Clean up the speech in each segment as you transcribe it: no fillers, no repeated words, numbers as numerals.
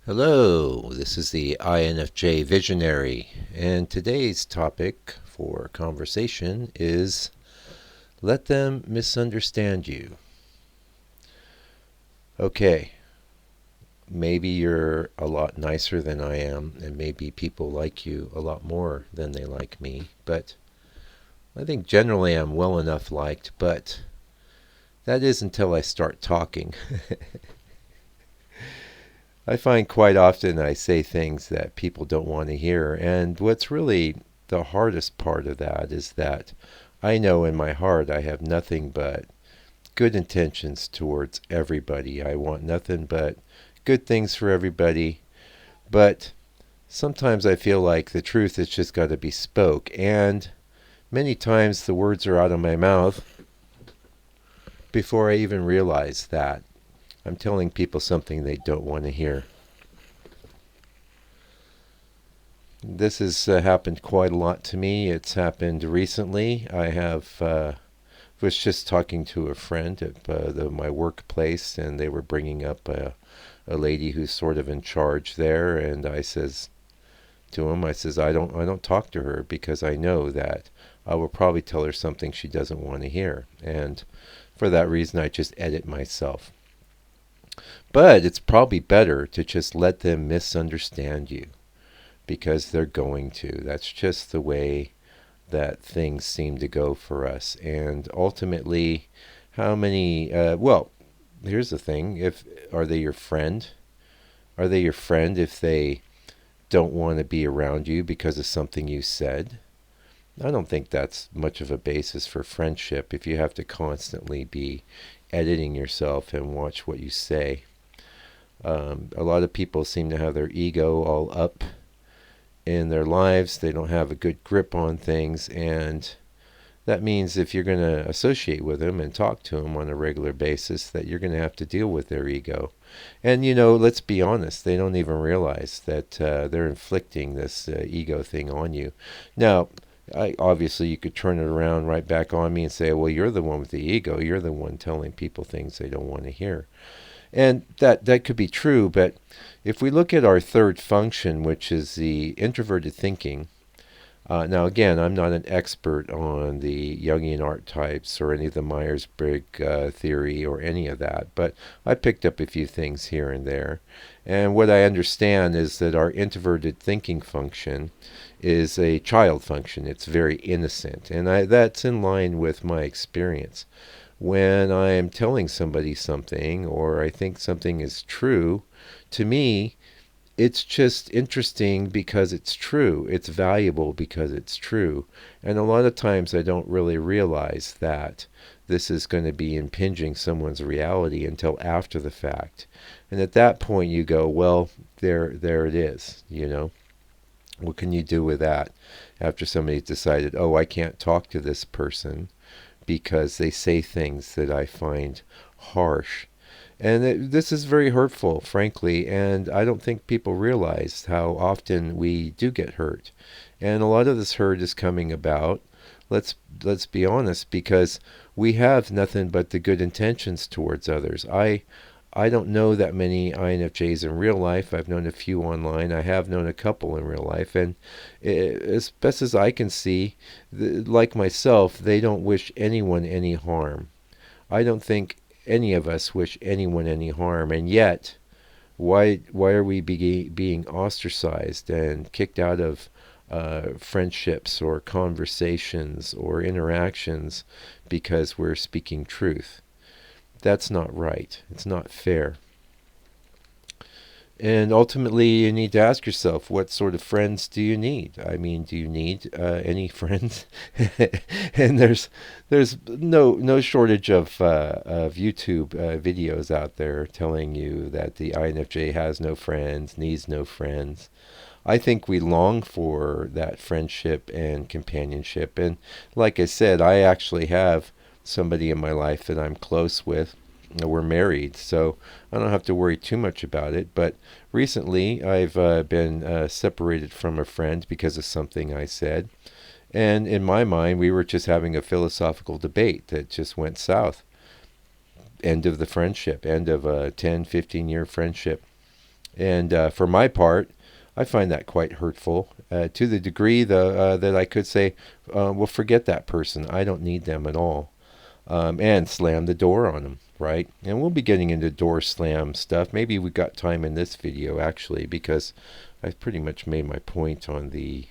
Hello, this is the INFJ Visionary, and today's topic for conversation is let them misunderstand you. Okay, maybe you're a lot nicer than I am, and maybe people like you a lot more than they like me, but I think generally I'm well enough liked, but that is until I start talking. I find quite often I say things that people don't want to hear, and what's really the hardest part of that is that I know in my heart I have nothing but good intentions towards everybody. I want nothing but good things for everybody, but sometimes I feel like the truth has just got to be spoke, and many times the words are out of my mouth before I even realize that I'm telling people something they don't want to hear. This has happened quite a lot to me. It's happened recently. I was just talking to a friend at my workplace, and they were bringing up a lady who's sort of in charge there, and I says to him, I says, I don't talk to her because I know that I will probably tell her something she doesn't want to hear, and for that reason I just edit myself. But it's probably better to just let them misunderstand you because they're going to. That's just the way that things seem to go for us. And ultimately, how many, well, here's the thing. Are they your friend? Are they your friend if they don't want to be around you because of something you said? I don't think that's much of a basis for friendship if you have to constantly be editing yourself and watch what you say. A lot of people seem to have their ego all up in their lives. They don't have a good grip on things, and that means if you're going to associate with them and talk to them on a regular basis, that you're going to have to deal with their ego. And let's be honest, they don't even realize that they're inflicting this ego thing on you. Now, obviously you could turn it around right back on me and say, well, you're the one with the ego, you're the one telling people things they don't want to hear. And that could be true, but if we look at our third function, which is the introverted thinking, now again, I'm not an expert on the Jungian archetypes or any of the Myers-Briggs theory or any of that, but I picked up a few things here and there. And what I understand is that our introverted thinking function is a child function. It's very innocent, and that's in line with my experience. When I am telling somebody something or I think something is true, to me, it's just interesting because it's true. It's valuable because it's true. And a lot of times I don't really realize that this is going to be impinging someone's reality until after the fact. And at that point you go, well, there it is. What can you do with that after somebody's decided, oh, I can't talk to this person because they say things that I find harsh. And this is very hurtful, frankly, and I don't think people realize how often we do get hurt. And a lot of this hurt is coming about, let's be honest, because we have nothing but the good intentions towards others. I don't know that many INFJs in real life. I've known a few online. I have known a couple in real life. And as best as I can see, like myself, they don't wish anyone any harm. I don't think any of us wish anyone any harm. And yet, why are we being ostracized and kicked out of friendships or conversations or interactions because we're speaking truth? That's not right. It's not fair. And ultimately, you need to ask yourself, what sort of friends do you need? I mean, do you need any friends? And there's no shortage of YouTube videos out there telling you that the INFJ has no friends, needs no friends. I think we long for that friendship and companionship. And like I said, I actually have somebody in my life that I'm close with. We're married, so I don't have to worry too much about it. But recently, I've been separated from a friend because of something I said. And in my mind, we were just having a philosophical debate that just went south. End of the friendship, end of a 10, 15-year friendship. And for my part, I find that quite hurtful to the degree that I could say, well, forget that person. I don't need them at all. And slam the door on them, right? And we'll be getting into door slam stuff. Maybe we got time in this video, actually, because I've pretty much made my point on the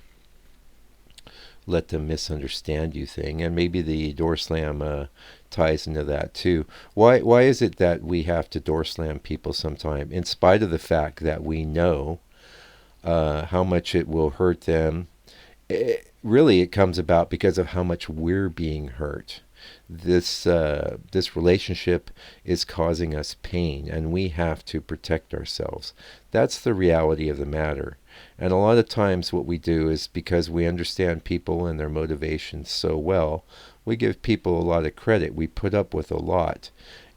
let them misunderstand you thing, and maybe the door slam ties into that too. Why is it that we have to door slam people sometime, in spite of the fact that we know how much it will hurt them? Really, it comes about because of how much we're being hurt. This relationship is causing us pain, and we have to protect ourselves. That's the reality of the matter. And a lot of times what we do is, because we understand people and their motivations so well, we give people a lot of credit. We put up with a lot.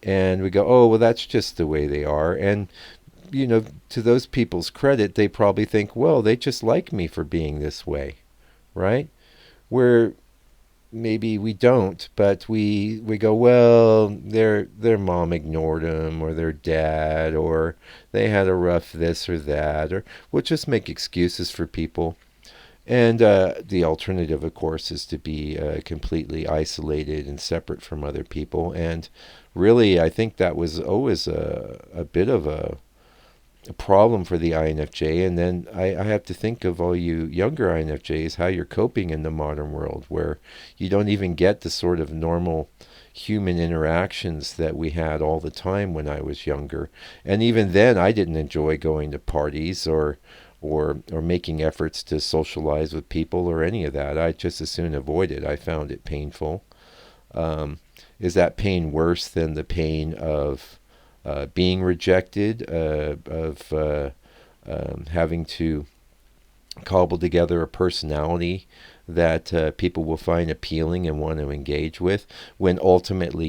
And we go, oh, well, that's just the way they are. And, to those people's credit, they probably think, well, they just like me for being this way, right? Where maybe we don't, but we go, well, their mom ignored them, or their dad, or they had a rough this or that, or we'll just make excuses for people. And the alternative, of course, is to be completely isolated and separate from other people. And really, I think that was always a bit of a problem for the INFJ. And then I have to think of all you younger INFJs, how you're coping in the modern world, where you don't even get the sort of normal human interactions that we had all the time when I was younger. And even then, I didn't enjoy going to parties or making efforts to socialize with people or any of that. I just as soon avoid it. I found it painful. Is that pain worse than the pain of being rejected, of having to cobble together a personality that people will find appealing and want to engage with, when ultimately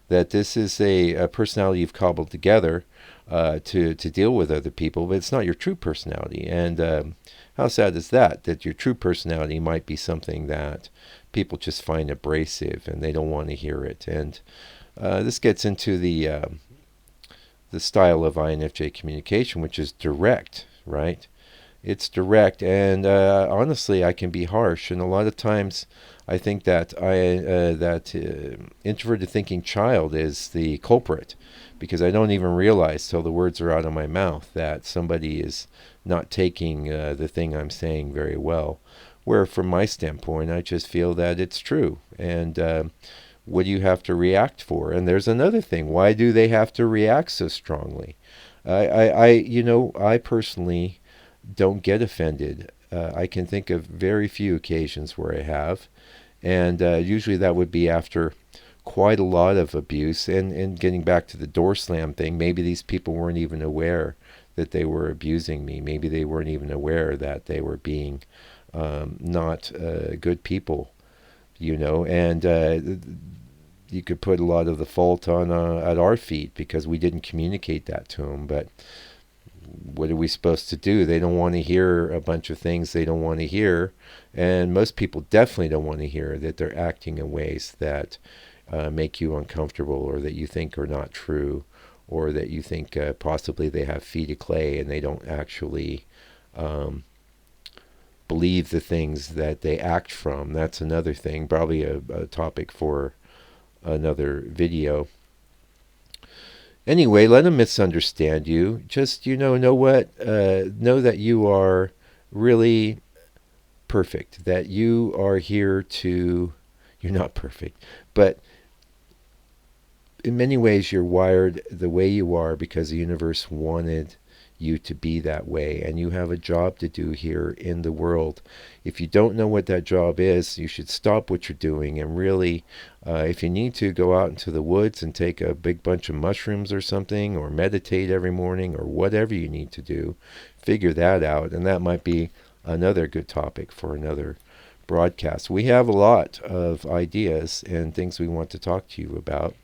that this is a personality you've cobbled together to deal with other people, but it's not your true personality. And how sad is that your true personality might be something that people just find abrasive and they don't want to hear it. And this gets into the style of INFJ communication, which is direct, right? It's direct, and honestly, I can be harsh. And a lot of times, I think that introverted thinking child is the culprit, because I don't even realize till the words are out of my mouth that somebody is not taking the thing I'm saying very well. Where, from my standpoint, I just feel that it's true. And what do you have to react for? And there's another thing. Why do they have to react so strongly? I personally don't get offended. I can think of very few occasions where I have. And usually that would be after quite a lot of abuse. And getting back to the door slam thing, maybe these people weren't even aware that they were abusing me. Maybe they weren't even aware that they were being not good people. And you could put a lot of the fault on at our feet, because we didn't communicate that to them. But what are we supposed to do? They don't want to hear a bunch of things they don't want to hear, and most people definitely don't want to hear that they're acting in ways that make you uncomfortable, or that you think are not true, or that you think possibly they have feet of clay and they don't actually believe the things that they act from. That's another thing, probably a topic for another video. Anyway, let them misunderstand you. Just, know what? Know that you are really perfect. That you are here to... You're not perfect, but in many ways you're wired the way you are because the universe wanted you to be that way, and you have a job to do here in the world. If you don't know what that job is, you should stop what you're doing and really, if you need to, go out into the woods and take a big bunch of mushrooms or something, or meditate every morning, or whatever you need to do. Figure that out, and that might be another good topic for another broadcast. We have a lot of ideas and things we want to talk to you about,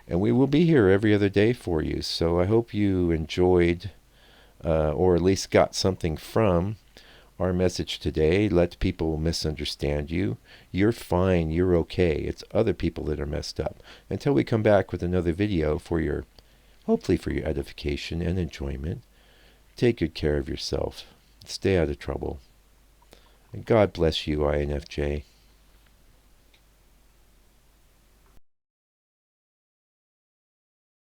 and we will be here every other day for you. So I hope you enjoyed or at least got something from our message today. Let people misunderstand you. You're fine. You're okay. It's other people that are messed up. Until we come back with another video hopefully for your edification and enjoyment, Take good care of yourself. Stay out of trouble. And God bless you, INFJ.